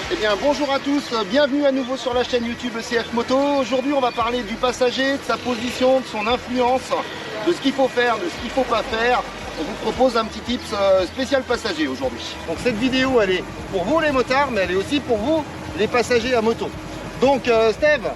Eh bien bonjour à tous, bienvenue à nouveau sur la chaîne YouTube ECF Moto. Aujourd'hui on va parler du passager, de sa position, de son influence, de ce qu'il faut faire, de ce qu'il ne faut pas faire. On vous propose un petit tips spécial passager aujourd'hui. Donc cette vidéo elle est pour vous les motards, mais elle est aussi pour vous les passagers à moto. Donc Steve,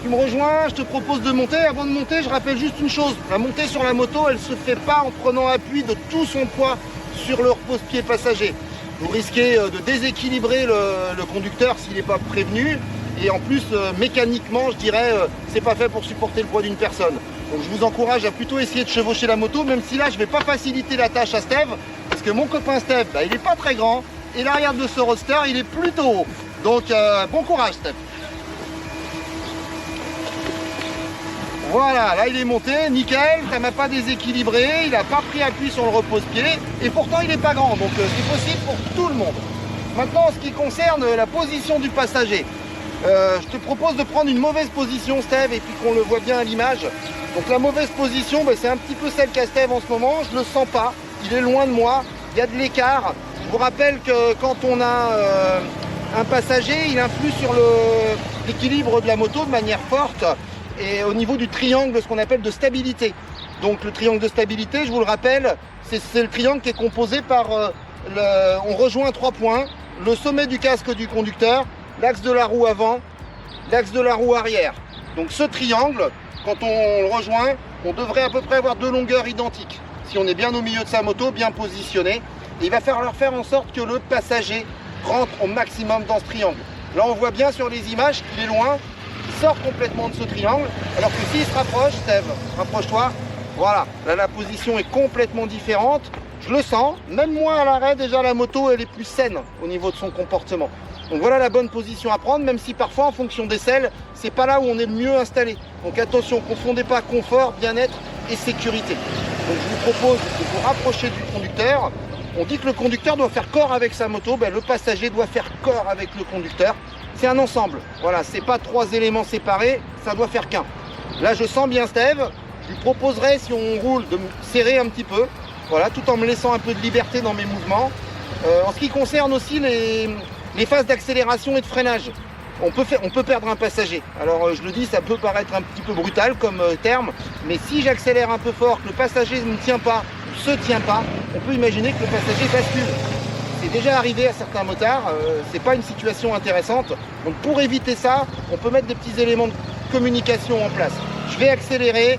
tu me rejoins, je te propose de monter. Avant de monter, je rappelle juste une chose, la montée sur la moto elle ne se fait pas en prenant appui de tout son poids sur le repose-pied passager. Vous risquez de déséquilibrer le conducteur s'il n'est pas prévenu, et en plus mécaniquement je dirais c'est pas fait pour supporter le poids d'une personne. Donc je vous encourage à plutôt essayer de chevaucher la moto, même si là je vais pas faciliter la tâche à Steve, parce que mon copain Steve il n'est pas très grand et l'arrière de ce roadster il est plutôt haut. Donc bon courage Steve. Voilà, là il est monté, nickel, ça m'a pas déséquilibré, il n'a pas pris appui sur le repose-pied, et pourtant il n'est pas grand, donc c'est possible pour tout le monde. Maintenant, en ce qui concerne la position du passager, je te propose de prendre une mauvaise position Steve, et puis qu'on le voit bien à l'image. Donc la mauvaise position, c'est un petit peu celle qu'a Steve en ce moment, je le sens pas, il est loin de moi, il y a de l'écart. Je vous rappelle que quand on a un passager, il influe sur l'équilibre de la moto de manière forte, et au niveau du triangle, ce qu'on appelle de stabilité. Donc le triangle de stabilité, je vous le rappelle, c'est le triangle qui est composé par, on rejoint 3 points, le sommet du casque du conducteur, l'axe de la roue avant, l'axe de la roue arrière. Donc ce triangle, quand on le rejoint, on devrait à peu près avoir 2 longueurs identiques. Si on est bien au milieu de sa moto, bien positionné, et il va falloir faire en sorte que le passager rentre au maximum dans ce triangle. Là on voit bien sur les images qu'il est loin, il sort complètement de ce triangle, alors que s'il se rapproche, Steve, rapproche-toi, voilà, là la position est complètement différente, je le sens, même moi à l'arrêt, déjà la moto elle est plus saine au niveau de son comportement. Donc voilà la bonne position à prendre, même si parfois en fonction des selles, c'est pas là où on est le mieux installé. Donc attention, confondez pas confort, bien-être et sécurité. Donc je vous propose de vous rapprocher du conducteur. On dit que le conducteur doit faire corps avec sa moto, le passager doit faire corps avec le conducteur. C'est un ensemble, voilà, c'est pas 3 éléments séparés, ça doit faire qu'un. Là je sens bien Steve, je lui proposerai si on roule de me serrer un petit peu, voilà, tout en me laissant un peu de liberté dans mes mouvements. En ce qui concerne aussi les phases d'accélération et de freinage, on peut perdre un passager. Alors je le dis, ça peut paraître un petit peu brutal comme terme, mais si j'accélère un peu fort, que le passager ne tient pas, se tient pas, on peut imaginer que le passager bascule. C'est déjà arrivé à certains motards, c'est pas une situation intéressante. Donc pour éviter ça, on peut mettre des petits éléments de communication en place. Je vais accélérer,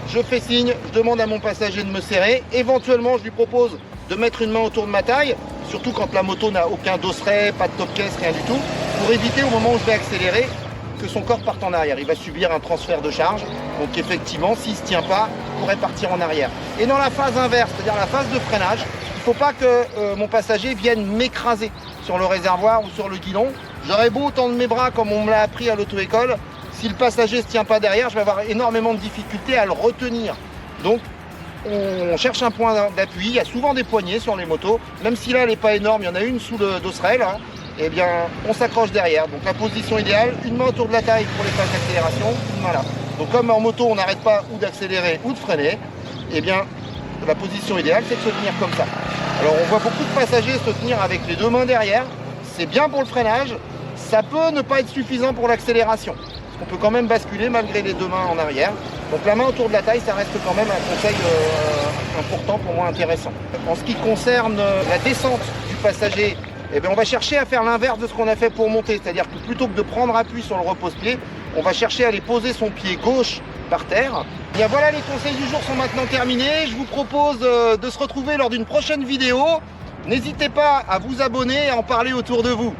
je fais signe, je demande à mon passager de me serrer. Éventuellement, je lui propose de mettre une main autour de ma taille, surtout quand la moto n'a aucun dosseret, pas de top caisse, rien du tout, pour éviter au moment où je vais accélérer que son corps parte en arrière. Il va subir un transfert de charge, donc effectivement, s'il ne se tient pas, il pourrait partir en arrière. Et dans la phase inverse, c'est-à-dire la phase de freinage, il ne faut pas que mon passager vienne m'écraser sur le réservoir ou sur le guidon. J'aurais beau tendre mes bras comme on me l'a appris à l'auto-école, si le passager ne se tient pas derrière, je vais avoir énormément de difficultés à le retenir. Donc on cherche un point d'appui, il y a souvent des poignées sur les motos, même si là elle n'est pas énorme, il y en a une sous le dosseret, et bien on s'accroche derrière. Donc la position idéale, une main autour de la taille pour les phases d'accélération, une main là. Donc comme en moto on n'arrête pas ou d'accélérer ou de freiner, et bien la position idéale c'est de se tenir comme ça. Alors on voit beaucoup de passagers se tenir avec les 2 mains derrière, c'est bien pour le freinage, ça peut ne pas être suffisant pour l'accélération. On peut quand même basculer malgré les 2 mains en arrière. Donc la main autour de la taille, ça reste quand même un conseil important, pour moi intéressant. En ce qui concerne la descente du passager, on va chercher à faire l'inverse de ce qu'on a fait pour monter. C'est-à-dire que plutôt que de prendre appui sur le repose-pied, on va chercher à aller poser son pied gauche par terre. Et bien voilà, les conseils du jour sont maintenant terminés. Je vous propose de se retrouver lors d'une prochaine vidéo. N'hésitez pas à vous abonner et à en parler autour de vous.